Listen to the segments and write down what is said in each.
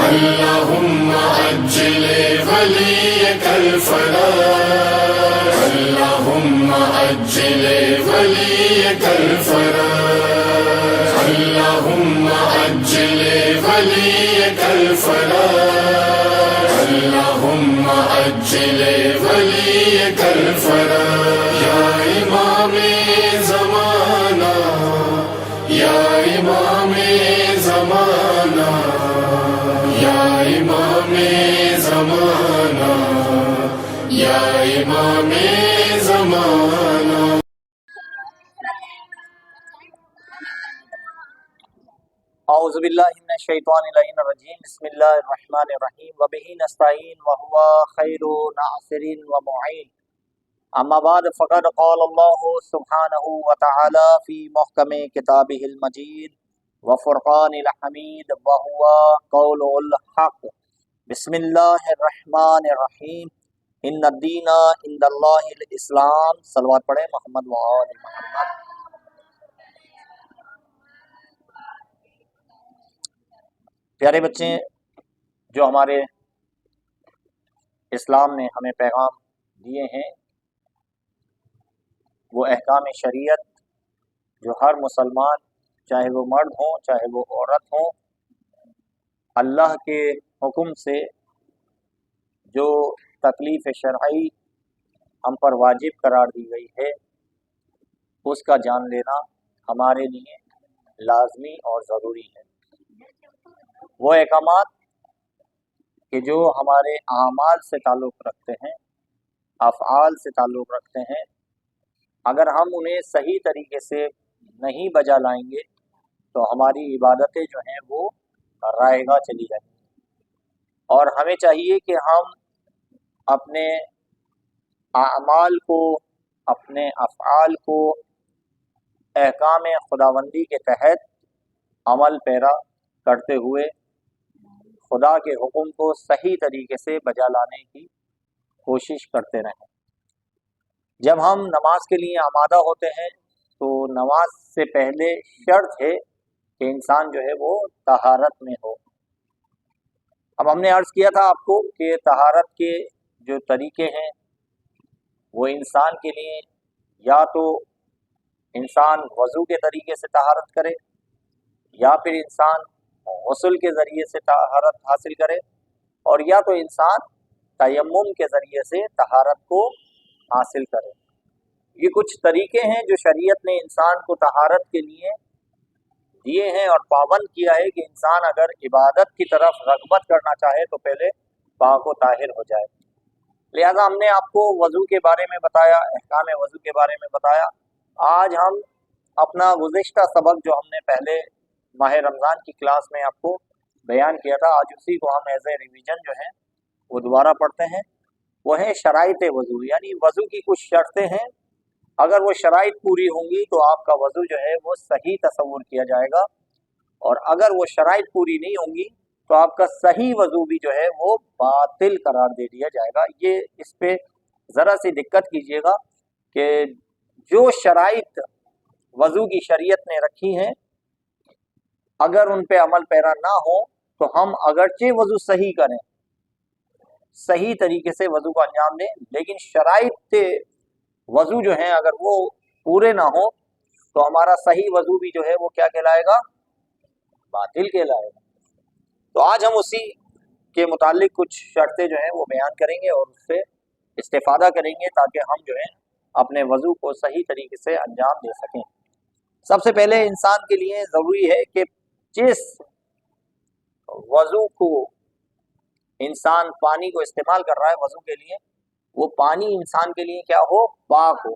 اللهم أجل وليك الفرج، اللهم أجل وليك الفرج، اللهم أجل وليك الفرج، اللهم أجل وليك الفرج. يا إمام زمانہ، يا إمام زمانہ، يا إمام زمانہ، يا إمام زمانہ. اعوذ باللہ من الشیطان اللعین الرجیم. بسم اللہ الرحمن الرحیم. وبہ نستعین وہو خیر ناصر ومعین. اما بعد فقد قال اللہ سبحانہ وتعالی فی محکم کتابہ المجید وفرقان الحمید وہو قول الحق. بسم اللہ الرحمن الرحیم. ان الدین عند اللہ الاسلام. صلوات پڑھیں محمد و آل محمد. پیارے بچے، جو ہمارے اسلام نے ہمیں پیغام دیے ہیں وہ احکام شریعت جو ہر مسلمان، چاہے وہ مرد ہوں چاہے وہ عورت ہوں، اللہ کے حکم سے جو تکلیف شرعی ہم پر واجب قرار دی گئی ہے اس کا جان لینا ہمارے لیے لازمی اور ضروری ہے. وہ احکامات کہ جو ہمارے اعمال سے تعلق رکھتے ہیں، افعال سے تعلق رکھتے ہیں، اگر ہم انہیں صحیح طریقے سے نہیں بجا لائیں گے تو ہماری عبادتیں جو ہیں وہ رائے گاہ چلی جائیں گی. اور ہمیں چاہیے کہ ہم اپنے اعمال کو، اپنے افعال کو احکام خداوندی کے تحت عمل پیرا کرتے ہوئے خدا کے حکم کو صحیح طریقے سے بجا لانے کی کوشش کرتے رہیں. جب ہم نماز کے لیے آمادہ ہوتے ہیں تو نماز سے پہلے شرط ہے کہ انسان جو ہے وہ طہارت میں ہو. اب ہم نے عرض کیا تھا آپ کو کہ طہارت کے جو طریقے ہیں وہ انسان کے لیے یا تو انسان وضو کے طریقے سے طہارت کرے، یا پھر انسان غسل کے ذریعے سے طہارت حاصل کرے، اور یا تو انسان تیمم کے ذریعے سے طہارت کو حاصل کرے. یہ کچھ طریقے ہیں جو شریعت نے انسان کو طہارت کے لیے دیے ہیں اور پابند کیا ہے کہ انسان اگر عبادت کی طرف رغبت کرنا چاہے تو پہلے پاک و طاہر ہو جائے. لہذا ہم نے آپ کو وضو کے بارے میں بتایا، احکام وضو کے بارے میں بتایا. آج ہم اپنا گزشتہ سبق جو ہم نے پہلے ماہ رمضان کی کلاس میں آپ کو بیان کیا تھا، آج اسی کو ہم ایز اے ریویژن جو ہیں وہ دوبارہ پڑھتے ہیں. وہ ہیں شرائط وضو، یعنی وضو کی کچھ شرطیں ہیں. اگر وہ شرائط پوری ہوں گی تو آپ کا وضو جو ہے وہ صحیح تصور کیا جائے گا، اور اگر وہ شرائط پوری نہیں ہوں گی تو آپ کا صحیح وضو بھی جو ہے وہ باطل قرار دے دیا جائے گا. یہ اس پہ ذرا سی دقت کیجیے گا کہ جو شرائط وضو کی شریعت نے رکھی ہیں اگر ان پہ عمل پیرا نہ ہو تو ہم اگرچہ وضو صحیح کریں، صحیح طریقے سے وضو کو انجام دیں، لیکن شرائط وضو جو ہیں اگر وہ پورے نہ ہوں تو ہمارا صحیح وضو بھی جو ہے وہ کیا کہلائے گا؟ باطل کہلائے گا. تو آج ہم اسی کے متعلق کچھ شرطیں جو ہیں وہ بیان کریں گے اور اس سے استفادہ کریں گے تاکہ ہم جو ہے اپنے وضو کو صحیح طریقے سے انجام دے سکیں. سب سے پہلے انسان کے لیے ضروری ہے کہ جس وضو کو انسان پانی کو استعمال کر رہا ہے وضو کے لیے، وہ پانی انسان کے لیے کیا ہو؟ پاک ہو.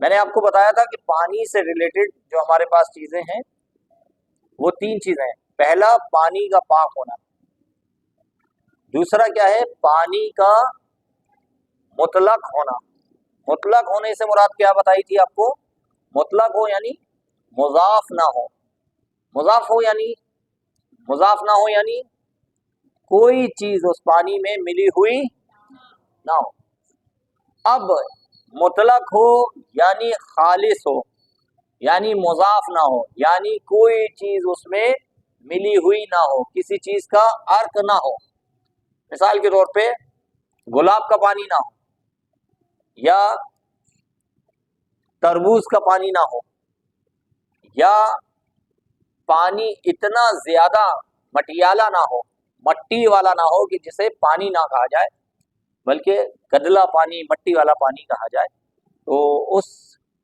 میں نے آپ کو بتایا تھا کہ پانی سے ریلیٹڈ جو ہمارے پاس چیزیں ہیں وہ 3 چیزیں ہیں. پہلا پانی کا پاک ہونا، دوسرا کیا ہے؟ پانی کا مطلق ہونا. مطلق ہونے سے مراد کیا بتائی تھی آپ کو؟ مطلق ہو یعنی مضاف نہ ہو. مضاف ہو یعنی کوئی چیز اس پانی میں ملی ہوئی نہ ہو. اب مطلق ہو یعنی خالص ہو، یعنی مضاف نہ ہو، یعنی کوئی چیز اس میں ملی ہوئی نہ ہو، کسی چیز کا عرق نہ ہو، مثال کے طور پہ گلاب کا پانی نہ ہو یا تربوز کا پانی نہ ہو، یا پانی اتنا زیادہ مٹیالہ نہ ہو، مٹی والا نہ ہو کہ جسے پانی نہ کہا جائے بلکہ گدلا پانی، مٹی والا پانی کہا جائے، تو اس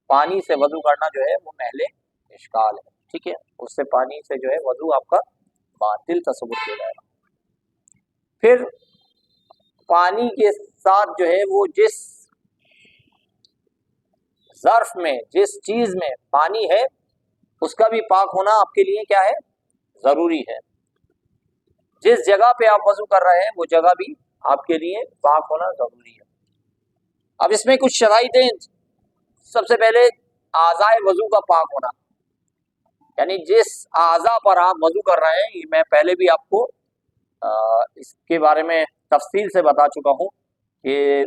پانی سے وضو کرنا جو ہے وہ محل اشکال ہے، ٹھیک ہے، اس سے پانی سے جو ہے وضو آپ کا باطل تصور کیا جائے گا۔ پھر پانی کے ساتھ جو ہے وہ جس ظرف میں، جس چیز میں پانی ہے اس کا بھی پاک ہونا آپ کے لیے کیا ہے؟ ضروری ہے۔ جس جگہ پہ آپ وضو کر رہے ہیں وہ جگہ بھی آپ کے لیے پاک ہونا ضروری ہے۔ اب اس میں کچھ شرائط ہیں۔ سب سے پہلے اعضاء وضو کا پاک ہونا، یعنی جس اعضاء پر آپ وضو کر رہے ہیں، یہ میں پہلے بھی آپ کو اس کے بارے میں تفصیل سے بتا چکا ہوں کہ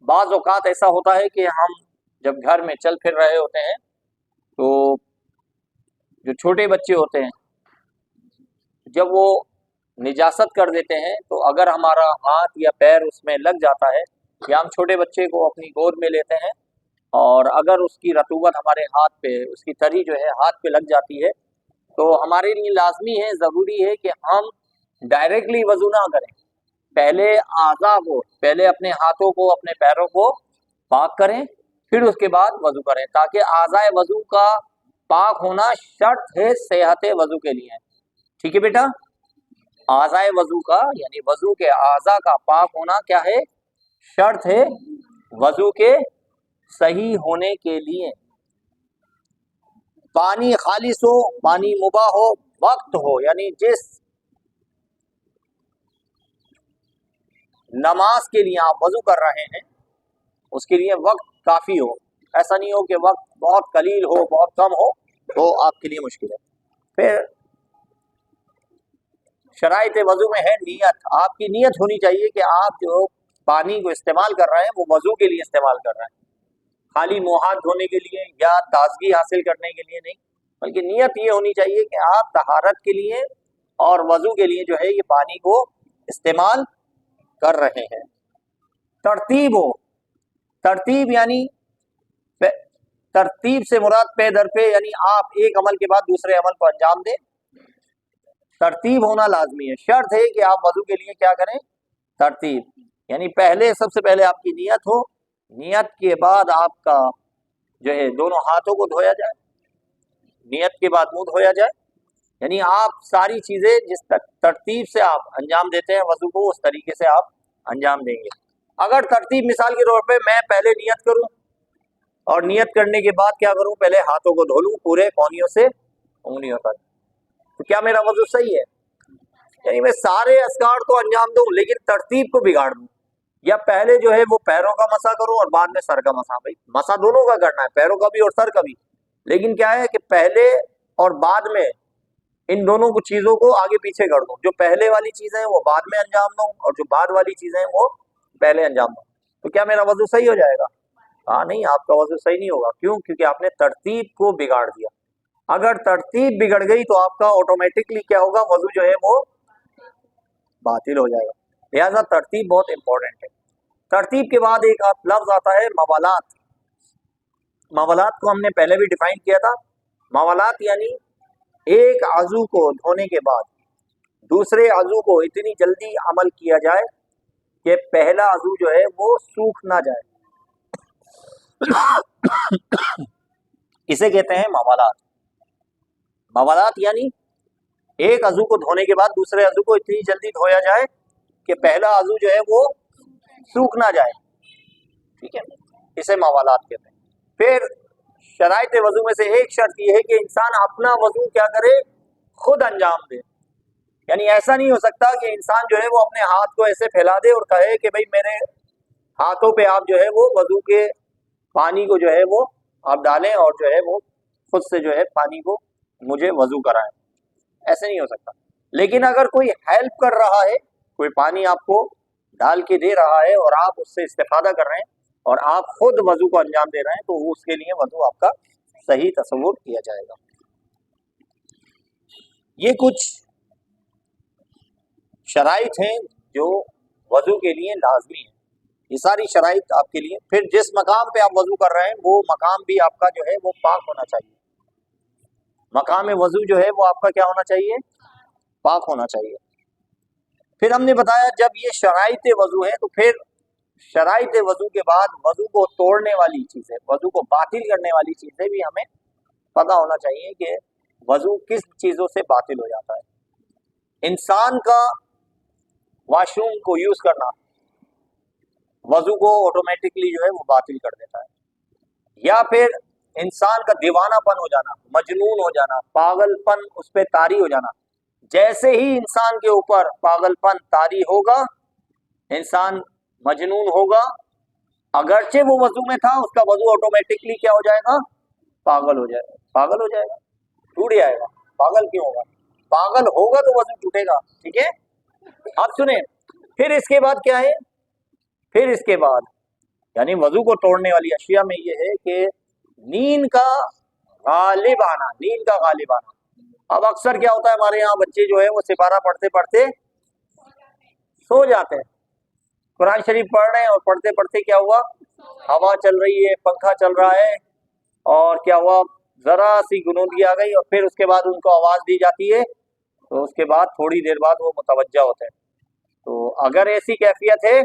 بعض اوقات ایسا ہوتا ہے کہ ہم جب گھر میں چل پھر رہے ہوتے ہیں تو جو چھوٹے بچے ہوتے ہیں جب وہ نجاست کر دیتے ہیں تو اگر ہمارا ہاتھ یا پیر اس میں لگ جاتا ہے یا ہم چھوٹے بچے کو اپنی گود میں لیتے ہیں اور اگر اس کی رطوبت ہمارے ہاتھ پہ، اس کی تری جو ہے ہاتھ پہ لگ جاتی ہے تو ہمارے لیے لازمی ہے، ضروری ہے کہ ہم ڈائریکٹلی وضو نہ کریں، پہلے اعضاء کو، پہلے اپنے ہاتھوں کو، اپنے پیروں کو پاک کریں، پھر اس کے بعد وضو کریں، تاکہ اعضاء وضو کا پاک ہونا شرط ہے صحت وضو کے لیے، ٹھیک ہے بیٹا؟ اعضاء وضو کا یعنی وضو کے اعضاء کا پاک ہونا کیا ہے؟ شرط ہے وضو کے صحیح ہونے کے لیے۔ پانی خالص ہو، پانی مباح ہو، وقت ہو، یعنی جس نماز کے لیے آپ وضو کر رہے ہیں اس کے لیے وقت کافی ہو، ایسا نہیں ہو کہ وقت بہت قلیل ہو، بہت کم ہو، تو آپ کے لیے مشکل ہے۔ پھر شرائط وضو میں ہے نیت، آپ کی نیت ہونی چاہیے کہ آپ جو پانی کو استعمال کر رہے ہیں وہ وضو کے لیے استعمال کر رہے ہیں، خالی منہ ہاتھ دھونے کے لیے یا تازگی حاصل کرنے کے لیے نہیں، بلکہ نیت یہ ہونی چاہیے کہ آپ طہارت کے لیے اور وضو کے لیے جو ہے یہ پانی کو استعمال کر رہے ہیں۔ ترتیب ہو، ترتیب یعنی ترتیب سے مراد پے در پہ، یعنی آپ ایک عمل کے بعد دوسرے عمل کو انجام دیں، ترتیب ہونا لازمی ہے، شرط ہے کہ آپ وضو کے لیے کیا کریں؟ ترتیب، یعنی پہلے سب سے پہلے آپ کی نیت ہو، نیت کے بعد آپ کا جو ہے دونوں ہاتھوں کو دھویا جائے، نیت کے بعد منہ دھویا جائے، یعنی آپ ساری چیزیں جس ترتیب سے آپ انجام دیتے ہیں وضو کو اس طریقے سے آپ انجام دیں گے۔ اگر ترتیب مثال کے طور پہ میں پہلے نیت کروں اور نیت کرنے کے بعد کیا کروں؟ پہلے ہاتھوں کو دھو لوں پورے کونیوں سے انگلیوں تک، تو کیا میرا وضو صحیح ہے؟ یعنی میں سارے اذکار تو انجام دوں لیکن ترتیب کو بگاڑ دوں، یا پہلے جو ہے وہ پیروں کا مسح کروں اور بعد میں سر کا مسح۔ بھائی مسح دونوں کا کرنا ہے، پیروں کا بھی اور سر کا بھی، لیکن کیا ہے کہ پہلے اور بعد میں ان دونوں کو چیزوں کو آگے پیچھے کر دوں، جو پہلے والی چیزیں ہیں وہ بعد میں انجام دوں اور جو بعد والی چیزیں ہیں وہ پہلے انجام دوں، تو کیا میرا وضو صحیح ہو جائے گا؟ ہاں نہیں، آپ کا وضو صحیح نہیں ہوگا، کیوں؟ کیونکہ آپ نے ترتیب کو بگاڑ دیا۔ اگر ترتیب بگڑ گئی تو آپ کا آٹومیٹکلی کیا ہوگا؟ وضو جو ہے وہ باطل ہو جائے گا، لہذا ترتیب بہت امپورٹنٹ ہے۔ ترتیب کے بعد ایک لفظ آتا ہے موالات۔ موالات کو ہم نے پہلے بھی ڈیفائن کیا تھا، موالات یعنی ایک عضو کو دھونے کے بعد دوسرے عضو کو اتنی جلدی عمل کیا جائے کہ پہلا عضو جو ہے وہ سوکھ نہ جائے، اسے کہتے ہیں موالات۔ موالات یعنی ایک عضو کو دھونے کے بعد دوسرے عضو کو اتنی جلدی دھویا جائے کہ پہلا عضو جو ہے وہ سوکھ نہ جائے، ٹھیک ہے، اسے موالات کہتے ہیں۔ پھر شرائط وضو میں سے ایک شرط یہ ہے کہ انسان اپنا وضو کیا کرے؟ خود انجام دے، یعنی ایسا نہیں ہو سکتا کہ انسان جو ہے وہ اپنے ہاتھ کو ایسے پھیلا دے اور کہے کہ بھائی میرے ہاتھوں پہ آپ جو ہے وہ وضو کے پانی کو جو ہے وہ آپ ڈالیں اور جو ہے وہ خود سے جو ہے پانی کو مجھے وضو کرائیں، ایسے نہیں ہو سکتا۔ لیکن اگر کوئی ہیلپ کر رہا ہے، کوئی پانی آپ کو ڈال کے دے رہا ہے اور آپ اس سے استفادہ کر رہے ہیں اور آپ خود وضو کو انجام دے رہے ہیں، تو اس کے لیے وضو آپ کا صحیح تصور کیا جائے گا۔ یہ کچھ شرائط ہیں جو وضو کے لیے لازمی ہیں. یہ ساری شرائط آپ کے لیے. پھر جس مقام پہ آپ وضو کر رہے ہیں وہ مقام بھی آپ کا جو ہے وہ پاک ہونا چاہیے. مقام وضو جو ہے وہ آپ کا کیا ہونا چاہیے؟ پاک ہونا چاہیے. پھر ہم نے بتایا جب یہ شرائط وضو ہیں تو پھر شرائط وضو کے بعد وضو کو توڑنے والی چیزیں، وضو کو باطل کرنے والی چیزیں بھی ہمیں پتہ ہونا چاہیے کہ وضو کس چیزوں سے باطل ہو جاتا ہے. انسان کا واش روم کو یوز کرنا وضو کو آٹومیٹکلی جو ہے وہ باطل کر دیتا ہے. یا پھر انسان کا دیوانہ پن ہو جانا، مجنون ہو جانا، پاگل پن اس پہ طاری ہو جانا. جیسے ہی انسان کے اوپر پاگل پن طاری ہوگا، انسان مجنون ہوگا، اگرچہ وہ وضو میں تھا، اس کا وضو آٹومیٹکلی کیا ہو جائے گا؟ پاگل ہو جائے گا. پاگل ہو جائے گا، ٹوٹ جائے گا. پاگل کیوں ہوگا؟ پاگل ہوگا تو وضو ٹوٹے گا. ٹھیک ہے. اب سنیں، پھر اس کے بعد کیا ہے؟ پھر اس کے بعد یعنی وضو کو توڑنے والی اشیاء میں یہ ہے کہ نیند کا غالب آنا. نیند کا غالب آنا. اب اکثر کیا ہوتا ہے ہمارے یہاں بچے جو ہے وہ سپارہ پڑھتے پڑھتے سو جاتے ہیں. قرآن شریف پڑھ رہے ہیں اور پڑھتے پڑھتے کیا ہوا؟ ہوا چل رہی ہے، پنکھا چل رہا ہے، اور کیا ہوا؟ ذرا سی گنودگی آ گئی اور پھر اس کے بعد ان کو آواز دی جاتی ہے تو اس کے بعد تھوڑی دیر بعد وہ متوجہ ہوتے ہیں. تو اگر ایسی کیفیت ہے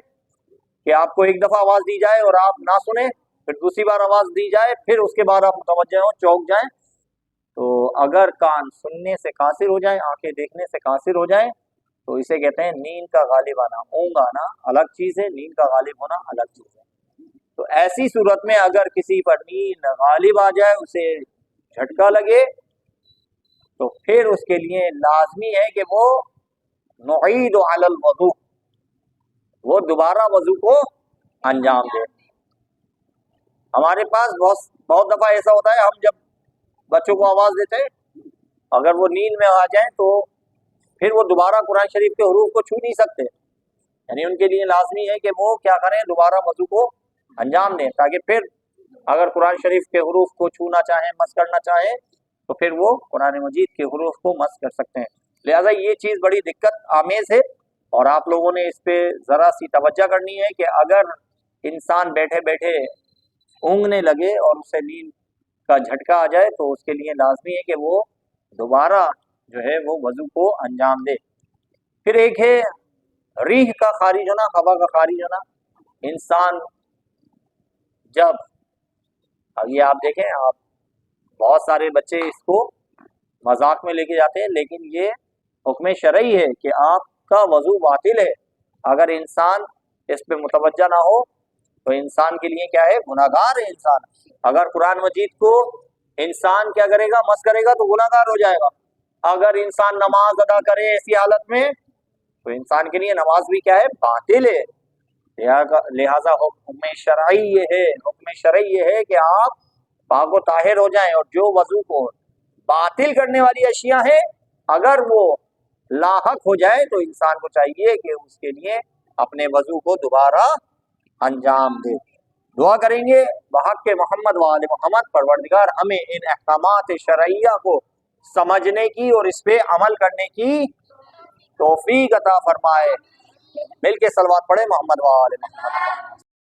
کہ آپ کو ایک دفعہ آواز دی جائے اور آپ نہ سنیں، پھر دوسری بار آواز دی جائے، پھر اس کے بعد آپ متوجہ ہوں، چونک جائیں، تو اگر کان سننے سے قاصر ہو جائیں، آنکھیں دیکھنے سے قاصر ہو جائیں، تو اسے کہتے ہیں نیند کا غالب آنا. اونگ آنا الگ چیز ہے، نیند کا غالب ہونا الگ چیز ہے. تو ایسی صورت میں اگر کسی پر نیند غالب آ جائے، اسے جھٹکا لگے، تو پھر اس کے لیے لازمی ہے کہ وہ نعید علی الوضو، وہ دوبارہ وضو کو انجام دے. ہمارے پاس بہت دفعہ ایسا ہوتا ہے، ہم جب بچوں کو آواز دیتے ہیں، اگر وہ نیند میں آ جائیں تو پھر وہ دوبارہ قرآن شریف کے حروف کو چھو نہیں سکتے. یعنی ان کے لیے لازمی ہے کہ وہ کیا کریں؟ دوبارہ وضو کو انجام دیں، تاکہ پھر اگر قرآن شریف کے حروف کو چھونا چاہیں، مس کرنا چاہیں، تو پھر وہ قرآن مجید کے حروف کو مس کر سکتے ہیں. لہٰذا یہ چیز بڑی دقت آمیز ہے اور آپ لوگوں نے اس پہ ذرا سی توجہ کرنی ہے کہ اگر انسان بیٹھے بیٹھے اونگنے لگے اور اسے نیند کا جھٹکا آ جائے تو اس کے لیے لازمی ہے کہ وہ دوبارہ جو ہے وہ وضو کو انجام دے. پھر ایک ہے ریح کا خارج ہونا، ہوا کا خارج ہونا. انسان جب یہ آپ دیکھیں، آپ بہت سارے بچے اس کو مذاق میں لے کے جاتے ہیں، لیکن یہ حکم شرعی ہے کہ آپ کا وضو باطل ہے. اگر انسان اس پہ متوجہ نہ ہو تو انسان کے لیے کیا ہے؟ گناہگار ہے انسان. اگر قرآن مجید کو انسان کیا کرے گا؟ مس کرے گا تو گناہگار ہو جائے گا. اگر انسان نماز ادا کرے ایسی حالت میں تو انسان کے لیے نماز بھی کیا ہے؟ باطل ہے. لہذا حکم شرعی یہ ہے، حکم شرعی یہ ہے کہ آپ پاک و طاہر ہو جائیں، اور جو وضو کو باطل کرنے والی اشیاء ہیں اگر وہ لاحق ہو جائے تو انسان کو چاہیے کہ اس کے لیے اپنے وضو کو دوبارہ انجام دے. دعا کریں گے بحق محمد و آل محمد، پروردگار ہمیں ان احکامات شرعیہ کو سمجھنے کی اور اس پہ عمل کرنے کی توفیق عطا فرمائے. مل کے صلوات پڑھے محمد و آل محمد.